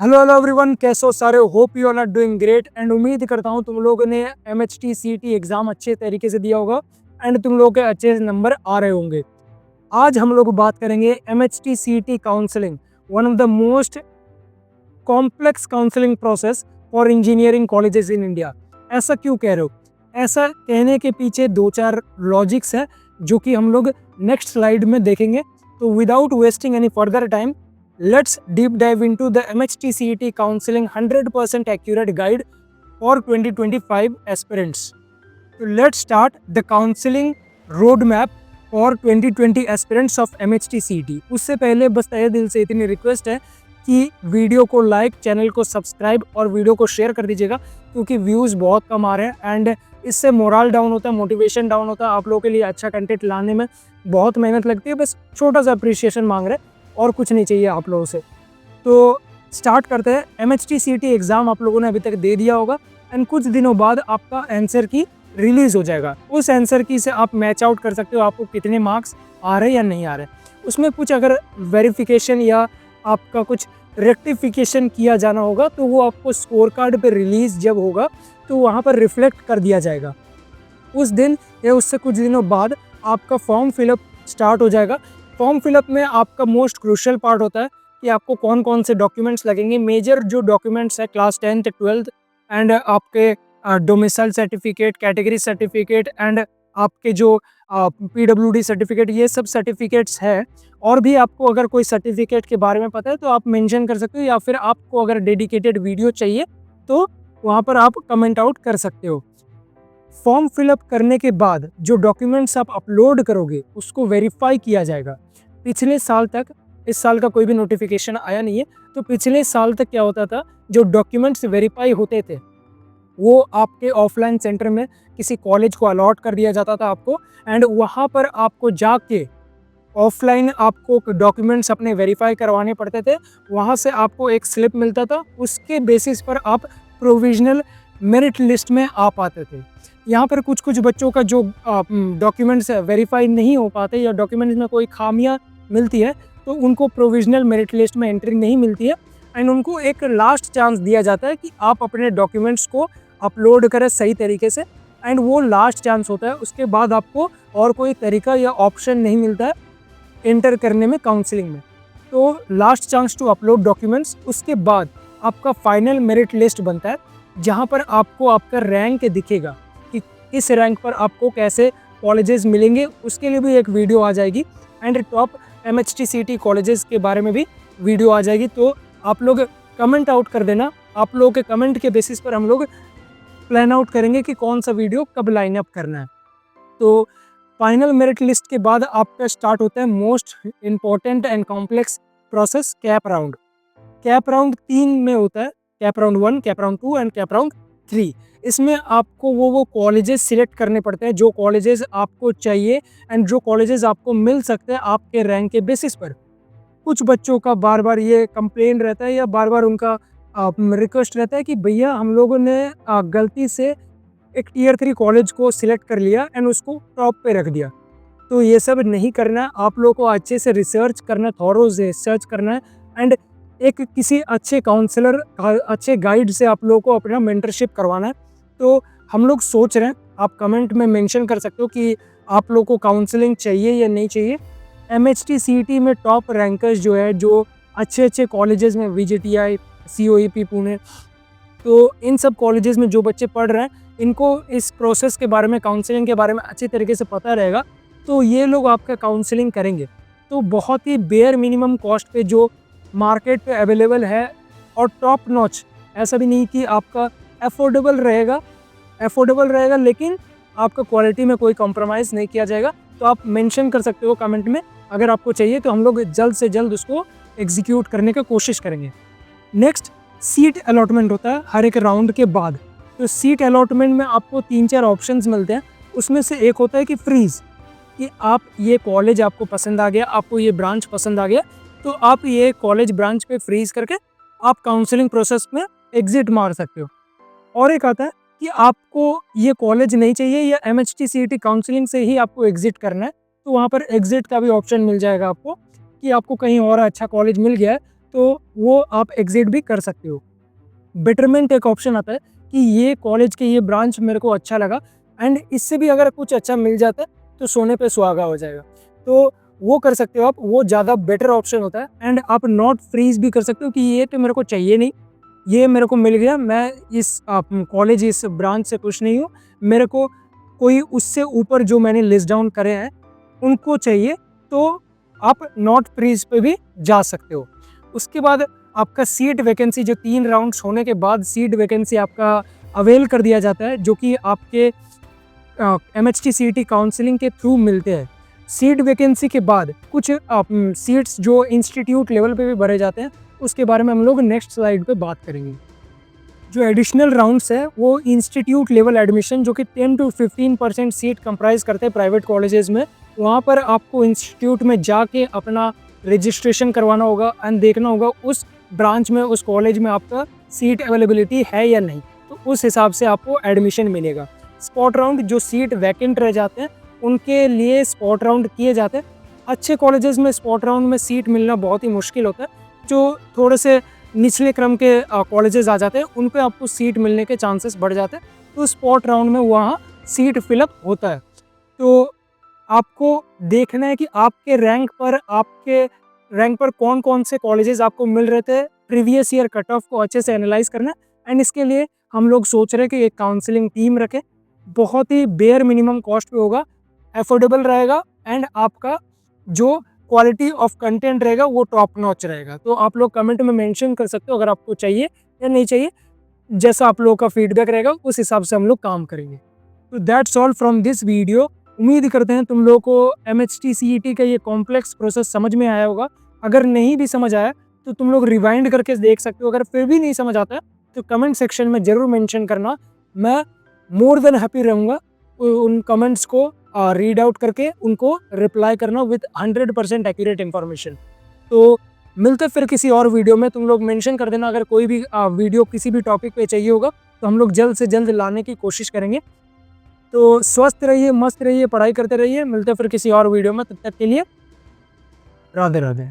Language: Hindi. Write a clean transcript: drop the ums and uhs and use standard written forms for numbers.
हेलो हेलो एवरीवन, कैसे हो सारे? Hope you all are doing great and उम्मीद करता हूँ तुम लोगों ने MHT CT एग्जाम अच्छे तरीके से दिया होगा एंड तुम लोगों के अच्छे नंबर आ रहे होंगे। आज हम लोग बात करेंगे MHT CT counselling, one of the most complex counselling process for engineering colleges in India. ऐसा क्यों कह रहे हो? ऐसा कहने के पीछे दो चार लॉजिक्स है जो कि हम लोग नेक्स्ट स्लाइड में देखेंगे। तो without wasting any further time, let's deep dive into the MHT CET counseling 100% accurate guide for 2025 aspirants. So let's start the counseling roadmap for 2020 aspirants of MHT CET. उससे पहले बस तहे दिल से इतनी रिक्वेस्ट है कि वीडियो को लाइक, चैनल को सब्सक्राइब और वीडियो को शेयर कर दीजिएगा, क्योंकि व्यूज़ बहुत कम आ रहे हैं एंड इससे मोरल डाउन होता है, मोटिवेशन डाउन होता है। आप लोगों के लिए अच्छा कंटेंट लाने में बहुत मेहनत लगती है, बस छोटा सा अप्रिसिएशन मांग रहे हैं और कुछ नहीं चाहिए आप लोगों से। तो स्टार्ट करते हैं। MHT CT एग्ज़ाम आप लोगों ने अभी तक दे दिया होगा एंड कुछ दिनों बाद आपका आंसर की रिलीज़ हो जाएगा। उस आंसर की से आप मैच आउट कर सकते हो आपको कितने मार्क्स आ रहे हैं या नहीं आ रहे। उसमें कुछ अगर वेरिफिकेशन या आपका कुछ रेक्टिफिकेशन किया जाना होगा तो वो आपको स्कोर कार्ड पे रिलीज़ जब होगा तो वहाँ पर रिफ्लेक्ट कर दिया जाएगा। उस दिन या उससे कुछ दिनों बाद आपका फॉर्म फिलअप स्टार्ट हो जाएगा। फॉर्म फिलअप में आपका मोस्ट क्रूशियल पार्ट होता है कि आपको कौन कौन से डॉक्यूमेंट्स लगेंगे। मेजर जो डॉक्यूमेंट्स है क्लास 10th 12th एंड आपके domicile certificate, category certificate and आपके जो PWD सर्टिफिकेट, ये सब सर्टिफिकेट्स है। और भी आपको अगर कोई सर्टिफिकेट के बारे में पता है तो आप मेंशन कर सकते हो, या फिर आपको अगर डेडिकेटेड वीडियो चाहिए तो वहाँ पर आप कमेंट आउट कर सकते हो। फॉर्म फिलअप करने के बाद जो डॉक्यूमेंट्स आप अपलोड करोगे उसको वेरीफाई किया जाएगा। पिछले साल तक, इस साल का कोई भी नोटिफिकेशन आया नहीं है, तो पिछले साल तक क्या होता था, जो डॉक्यूमेंट्स वेरीफाई होते थे वो आपके ऑफलाइन सेंटर में किसी कॉलेज को अलॉट कर दिया जाता था आपको, एंड वहाँ पर आपको जाके ऑफलाइन आपको डॉक्यूमेंट्स अपने वेरीफाई करवाने पड़ते थे। वहाँ से आपको एक स्लिप मिलता था, उसके बेसिस पर आप प्रोविजनल मेरिट लिस्ट में आ पाते थे। यहाँ पर कुछ कुछ बच्चों का जो डॉक्यूमेंट्स वेरीफाई नहीं हो पाते या डॉक्यूमेंट्स में कोई खामियां मिलती है तो उनको प्रोविजनल मेरिट लिस्ट में एंट्री नहीं मिलती है एंड उनको एक लास्ट चांस दिया जाता है कि आप अपने डॉक्यूमेंट्स को अपलोड करें सही तरीके से, एंड वो लास्ट चांस होता है। उसके बाद आपको और कोई तरीका या ऑप्शन नहीं मिलता है एंटर करने में काउंसलिंग में। तो last chance to upload documents, उसके बाद आपका फाइनल मेरिट लिस्ट बनता है जहाँ पर आपको आपका रैंक दिखेगा कि किस रैंक पर आपको कैसे कॉलेजेस मिलेंगे। उसके लिए भी एक वीडियो आ जाएगी and top MHT CT colleges के बारे में भी वीडियो आ जाएगी। तो आप लोग कमेंट आउट कर देना, आप लोगों के कमेंट के बेसिस पर हम लोग प्लान आउट करेंगे कि कौन सा वीडियो कब लाइन अप करना है। तो फाइनल मेरिट लिस्ट के बाद आपका स्टार्ट होता है most important and complex process, cap round. Cap round 3 में होता है, cap round 1, cap round 2 and cap round 3। इसमें आपको वो कॉलेजेस सिलेक्ट करने पड़ते हैं जो कॉलेजेस आपको चाहिए एंड जो कॉलेजेस आपको मिल सकते हैं आपके रैंक के बेसिस पर। कुछ बच्चों का बार बार ये कंप्लेन रहता है या बार बार उनका रिक्वेस्ट रहता है कि भैया हम लोगों ने गलती से एक Tier 3 कॉलेज को सिलेक्ट कर लिया एंड उसको टॉप पे रख दिया। तो ये सब नहीं करना है, आप लोगों को अच्छे से रिसर्च करना है, थॉरो रिसर्च करना है एंड एक किसी अच्छे काउंसलर, अच्छे गाइड से आप लोगों को अपना मेंटरशिप करवाना है। तो हम लोग सोच रहे हैं, आप कमेंट में मेंशन कर सकते हो कि आप लोगों को काउंसलिंग चाहिए या नहीं चाहिए। MHT CT में टॉप रैंकर्स जो है, जो अच्छे अच्छे कॉलेजेस में, VJTI, COEP पुणे, तो इन सब कॉलेजेस में जो बच्चे पढ़ रहे हैं इनको इस प्रोसेस के बारे में, काउंसलिंग के बारे में अच्छी तरीके से पता रहेगा, तो ये लोग आपका काउंसलिंग करेंगे। तो बहुत ही बेयर मिनिमम कॉस्ट पे जो मार्केट पे अवेलेबल है और टॉप नॉच, ऐसा भी नहीं कि आपका अफोर्डेबल रहेगा लेकिन आपका क्वालिटी में कोई कॉम्प्रोमाइज़ नहीं किया जाएगा। तो आप मेंशन कर सकते हो कमेंट में अगर आपको चाहिए, तो हम लोग जल्द से जल्द उसको एग्जीक्यूट करने की कोशिश करेंगे। नेक्स्ट सीट अलॉटमेंट होता है हर एक राउंड के बाद। तो सीट अलॉटमेंट में आपको 3-4 ऑप्शंस मिलते हैं। उसमें से एक होता है कि फ्रीज़, कि आप ये कॉलेज आपको पसंद आ गया, आपको ये ब्रांच पसंद आ गया, तो आप ये कॉलेज ब्रांच पे फ्रीज़ करके आप काउंसलिंग प्रोसेस में एग्ज़िट मार सकते हो। और एक आता है कि आपको ये कॉलेज नहीं चाहिए या MHT CT काउंसलिंग से ही आपको एग्ज़िट करना है, तो वहाँ पर एग्ज़िट का भी ऑप्शन मिल जाएगा आपको कि आपको कहीं और अच्छा कॉलेज मिल गया है तो वो आप एग्जिट भी कर सकते हो। बेटरमेंट एक ऑप्शन आता है कि ये कॉलेज के ये ब्रांच मेरे को अच्छा लगा एंड इससे भी अगर कुछ अच्छा मिल जाता है तो सोने पे सुहागा हो जाएगा, तो वो कर सकते हो आप, वो ज़्यादा बेटर ऑप्शन होता है। एंड आप नॉट फ्रीज भी कर सकते हो कि ये तो मेरे को चाहिए नहीं, ये मेरे को मिल गया, मैं इस कॉलेज इस ब्रांच से खुश नहीं हूँ, मेरे को कोई उससे ऊपर जो मैंने लिस्ट डाउन करे हैं उनको चाहिए, तो आप नॉट फ्रीज पे भी जा सकते हो। उसके बाद आपका सीट वैकेंसी, जो 3 राउंड्स होने के बाद सीट वैकेंसी आपका अवेल कर दिया जाता है, जो कि आपके MHTCET काउंसलिंग के थ्रू मिलते हैं। सीट वैकेंसी के बाद कुछ सीट्स जो इंस्टीट्यूट लेवल पे भी भरे जाते हैं, उसके बारे में हम लोग नेक्स्ट स्लाइड पे बात करेंगे। जो एडिशनल राउंड्स है वो इंस्टीट्यूट लेवल एडमिशन, जो कि 10 to 15% सीट कंप्राइज करते हैं प्राइवेट कॉलेजेस में। वहाँ पर आपको इंस्टीट्यूट में जाके अपना रजिस्ट्रेशन करवाना होगा एंड देखना होगा उस ब्रांच में, उस कॉलेज में आपका सीट अवेलेबिलिटी है या नहीं, तो उस हिसाब से आपको एडमिशन मिलेगा। स्पॉट राउंड, जो सीट वैकेंट रह जाते हैं उनके लिए स्पॉट राउंड किए जाते हैं। अच्छे कॉलेजेस में स्पॉट राउंड में सीट मिलना बहुत ही मुश्किल होता है। जो थोड़े से निचले क्रम के कॉलेजेस आ जाते हैं उन पे आपको सीट मिलने के चांसेस बढ़ जाते हैं, तो स्पॉट राउंड में वहाँ सीट फिलअप होता है। तो आपको देखना है कि आपके रैंक पर कौन कौन से कॉलेजेस आपको मिल रहे थे, प्रीवियस ईयर कट ऑफ को अच्छे से एनालाइज करना है। एंड इसके लिए हम लोग सोच रहे हैं कि एक काउंसलिंग टीम रखें, बहुत ही बेयर मिनिमम कॉस्ट पे होगा, एफोर्डेबल रहेगा एंड आपका जो क्वालिटी ऑफ कंटेंट रहेगा वो टॉप नॉच रहेगा। तो आप लोग कमेंट में मेंशन कर सकते हो अगर आपको चाहिए या नहीं चाहिए, जैसा आप लोगों का फीडबैक रहेगा उस हिसाब से हम लोग काम करेंगे। तो that's all from this video. उम्मीद करते हैं तुम लोगों को MHTCET का ये कॉम्प्लेक्स प्रोसेस समझ में आया होगा। अगर नहीं भी समझ आया तो तुम लोग रिवाइंड करके देख सकते हो। अगर फिर भी नहीं समझ आता है तो कमेंट सेक्शन में ज़रूर मेंशन करना, मैं मोर देन हैप्पी रहूँगा उन कमेंट्स को रीड आउट करके उनको रिप्लाई करना विद 100% एक्यूरेट इन्फॉर्मेशन। तो मिलते फिर किसी और वीडियो में। तुम लोग मेंशन कर देना अगर कोई भी वीडियो किसी भी टॉपिक पे चाहिए होगा तो हम लोग जल्द से जल्द लाने की कोशिश करेंगे। तो स्वस्थ रहिए, मस्त रहिए, पढ़ाई करते रहिए। मिलते फिर किसी और वीडियो में, तब तक के लिए राधे राधे।